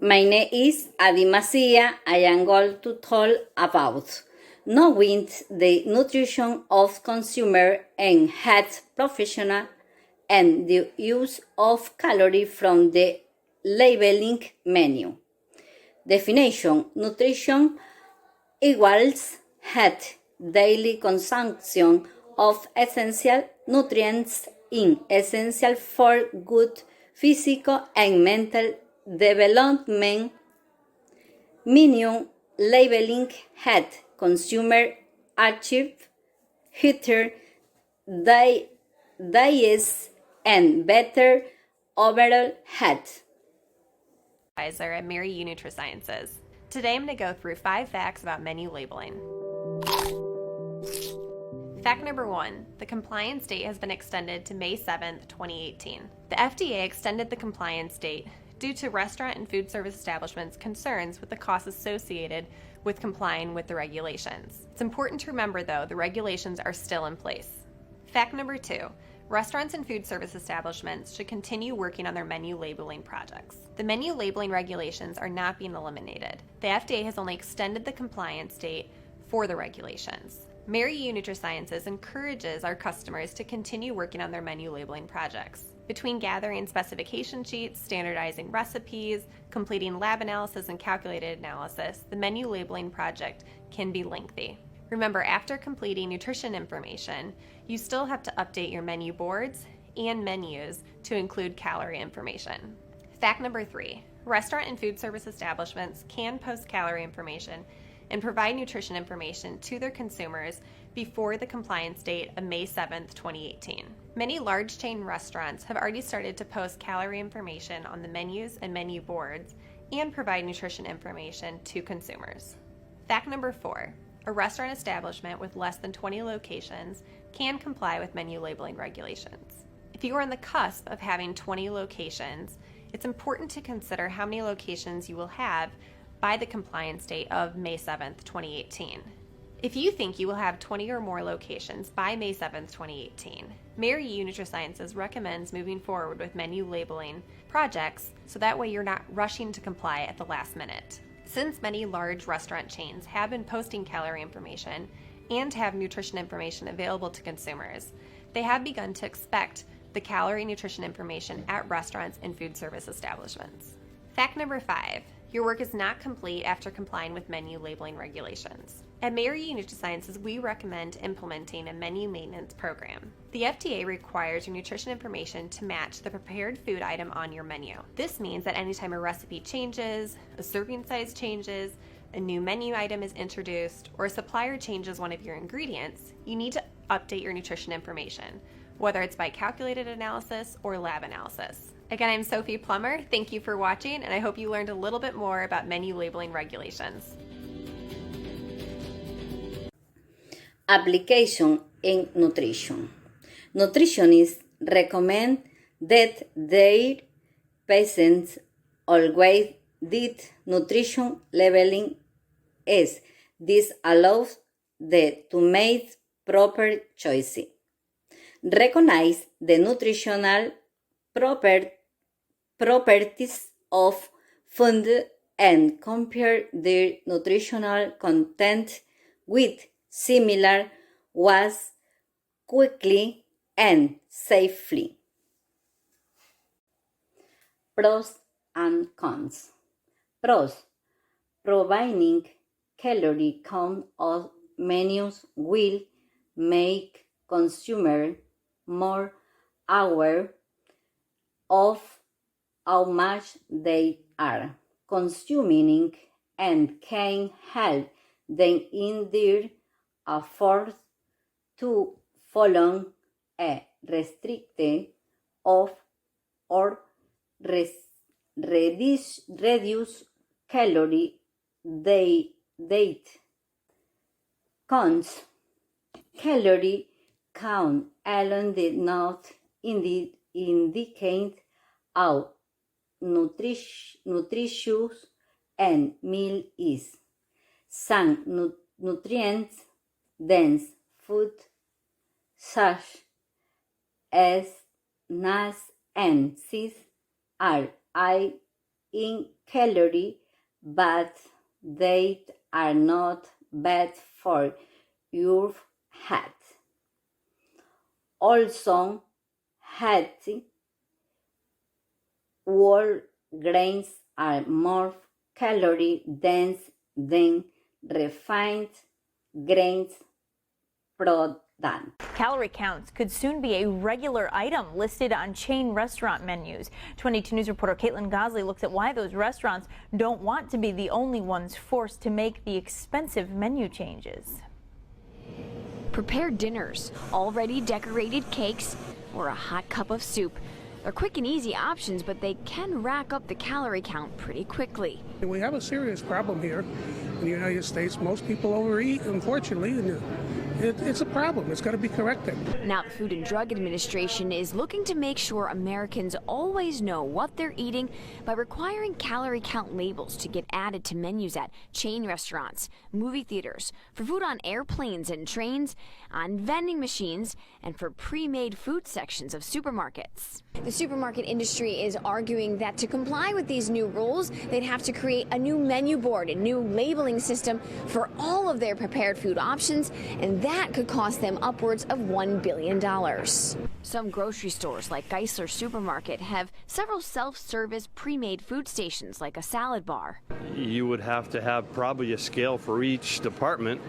My name is Adi Macia. I am going to talk about knowing the nutrition of consumer and health professional and the use of calorie from the labeling menu. Definition: nutrition equals health, daily consumption of essential nutrients essential for good physical and mental development. Menu labeling health, consumer achieve healthier diets and better overall health. Advisor at Mary U Nutrisciences. Today I'm going to go through 5 facts about menu labeling. Fact number 1, the compliance date has been extended to May 7th, 2018. The FDA extended the compliance date due to restaurant and food service establishments' concerns with the costs associated with complying with the regulations. It's important to remember, though, the regulations are still in place. Fact number 2, restaurants and food service establishments should continue working on their menu labeling projects. The menu labeling regulations are not being eliminated. The FDA has only extended the compliance date for the regulations. Mary U Nutrisciences encourages our customers to continue working on their menu labeling projects. Between gathering specification sheets, standardizing recipes, completing lab analysis, and calculated analysis, the menu labeling project can be lengthy. Remember, after completing nutrition information, you still have to update your menu boards and menus to include calorie information. Fact number 3, restaurant and food service establishments can post calorie information and provide nutrition information to their consumers before the compliance date of May 7th, 2018. Many large chain restaurants have already started to post calorie information on the menus and menu boards and provide nutrition information to consumers. Fact number 4, a restaurant establishment with less than 20 locations can comply with menu labeling regulations. If you are on the cusp of having 20 locations, it's important to consider how many locations you will have by the compliance date of May 7th, 2018. If you think you will have 20 or more locations by May 7th, 2018, Mary U Nutrisciences recommends moving forward with menu labeling projects so that way you're not rushing to comply at the last minute. Since many large restaurant chains have been posting calorie information and have nutrition information available to consumers, they have begun to expect the calorie nutrition information at restaurants and food service establishments. Fact number 5, your work is not complete after complying with menu labeling regulations. At Mary U Nutrisciences, we recommend implementing a menu maintenance program. The FDA requires your nutrition information to match the prepared food item on your menu. This means that anytime a recipe changes, a serving size changes, a new menu item is introduced, or a supplier changes one of your ingredients, you need to update your nutrition information, whether it's by calculated analysis or lab analysis. Again, I'm Sophie Plummer. Thank you for watching, and I hope you learned a little bit more about menu labeling regulations. Application in nutrition. Nutritionists recommend that their patients always did nutrition labeling as this allows them to make proper choices, recognize the nutritional properties of food, and compare their nutritional content with similar ones quickly and safely. Pros and cons. Pros: providing calorie count of menus will make consumers more aware of how much they are consuming and can help them in their efforts to follow a restricted or reduce calorie diet. Cons: calorie count alone did not indicate how nutritious a meal is. Some nutrient-dense food, such as nuts and seeds, are high in calorie, but they are not bad for your health. Also, healthy whole grains are more calorie dense than refined grains products. Calorie counts could soon be a regular item listed on chain restaurant menus. 22 News reporter Caitlin Gosley looks at why those restaurants don't want to be the only ones forced to make the expensive menu changes. Prepared dinners, already decorated cakes, or a hot cup of soup. They're quick and easy options, but they can rack up the calorie count pretty quickly. We have a serious problem here in the United States. Most people overeat, unfortunately, and it's a problem. It's got to be corrected. Now the Food and Drug Administration is looking to make sure Americans always know what they're eating by requiring calorie count labels to get added to menus at chain restaurants, movie theaters, for food on airplanes and trains, on vending machines, and for pre-made food sections of supermarkets. The supermarket industry is arguing that to comply with these new rules, they'd have to create a new menu board, a new labeling system for all of their prepared food options, and that could cost them upwards of $1 billion. Some grocery stores like Geisler Supermarket have several self-service pre-made food stations like a salad bar. You would have to have probably a scale for each department,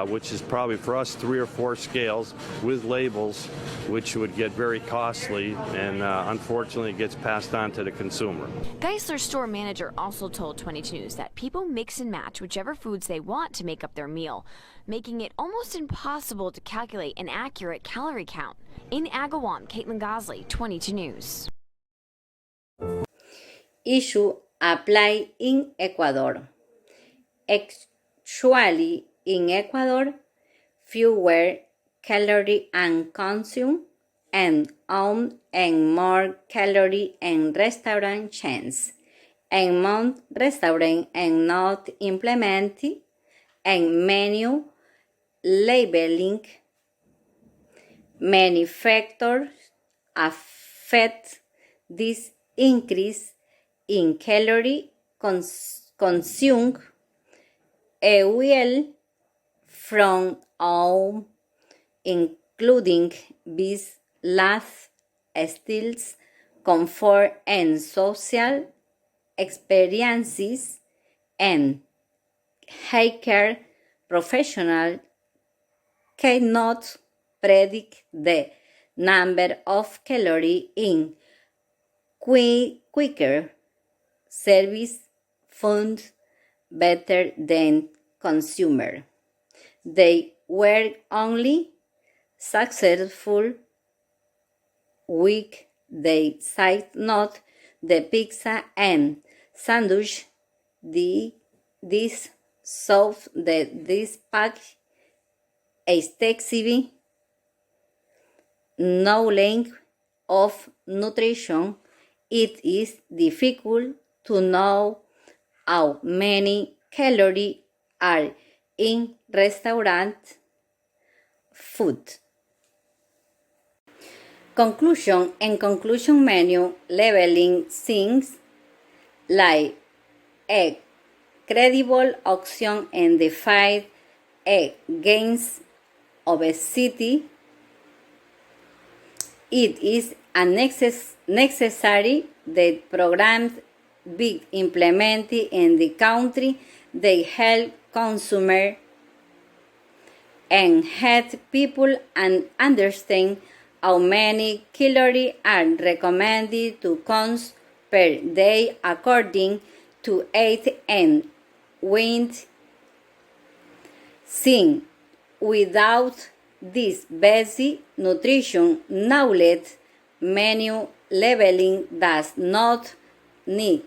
which is probably for us 3 or 4 scales with labels, which would get very costly, and unfortunately it gets passed on to the consumer. Geisler store manager also told 22 News that people mix and match whichever foods they want to make up their meal, making it almost impossible to calculate an accurate calorie count. In Agawam, Caitlin Gosley, 22 News. Issue apply in Ecuador. Actually, in Ecuador, fewer calorie and consume and own and more calorie and restaurant chains and more restaurant and not implementing and menu labeling. Many factors affect this increase in calorie consumed well from all, including these last styles, comfort and social experiences, and healthcare professionals cannot predict the number of calories in quicker service food better than consumer. They were only successful week they cite not the pizza and sandwich this solve this pack extensive knowledge of nutrition. It is difficult to know how many calories are in restaurant food. Conclusion and conclusion menu labeling seems like a credible option and the fight against obesity. It is necessary that programs be implemented in the country. They help consumers and help people and understand how many calories are recommended to consume per day according to age and weight. Since without this basic nutrition knowledge, menu labeling does not need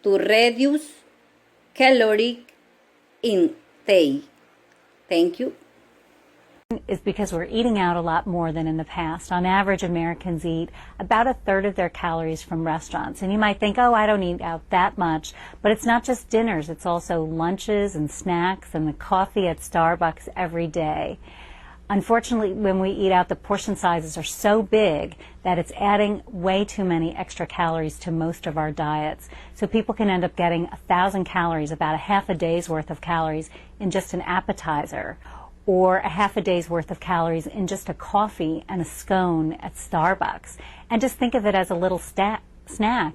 to reduce caloric intake. Thank you. Is because we're eating out a lot more than in the past. On average, Americans eat about 1/3 of their calories from restaurants. And you might think, oh, I don't eat out that much. But it's not just dinners. It's also lunches and snacks and the coffee at Starbucks every day. Unfortunately, when we eat out, the portion sizes are so big that it's adding way too many extra calories to most of our diets. So people can end up getting 1,000 calories, about a half a day's worth of calories in just an appetizer, or a half a day's worth of calories in just a coffee and a scone at Starbucks. And just think of it as a little snack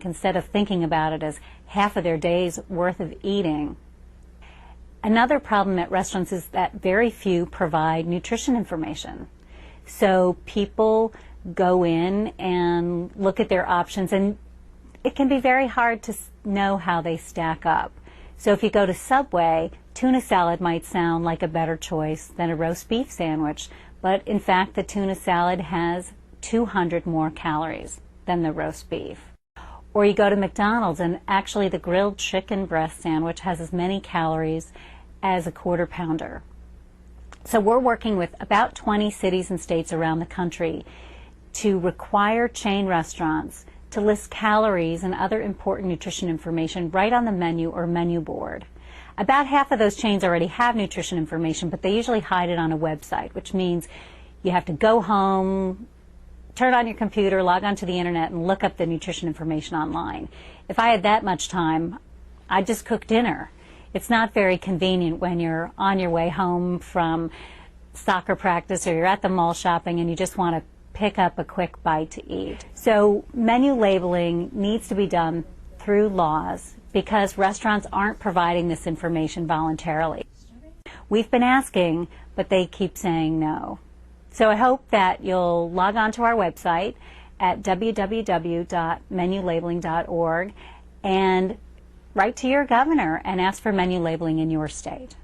instead of thinking about it as half of their day's worth of eating. Another problem at restaurants is that very few provide nutrition information. So people go in and look at their options, and it can be very hard to know how they stack up. So if you go to Subway, tuna salad might sound like a better choice than a roast beef sandwich, but in fact the tuna salad has 200 more calories than the roast beef. Or you go to McDonald's, and actually the grilled chicken breast sandwich has as many calories as a quarter pounder. So we're working with about 20 cities and states around the country to require chain restaurants to list calories and other important nutrition information right on the menu or menu board. About half of those chains already have nutrition information, but they usually hide it on a website, which means you have to go home, turn on your computer, log onto the internet, and look up the nutrition information online. If I had that much time, I'd just cook dinner. It's not very convenient when you're on your way home from soccer practice or you're at the mall shopping and you just want to pick up a quick bite to eat. So menu labeling needs to be done through laws because restaurants aren't providing this information voluntarily. We've been asking, but they keep saying no. So I hope that you'll log on to our website at www.menulabeling.org and write to your governor and ask for menu labeling in your state.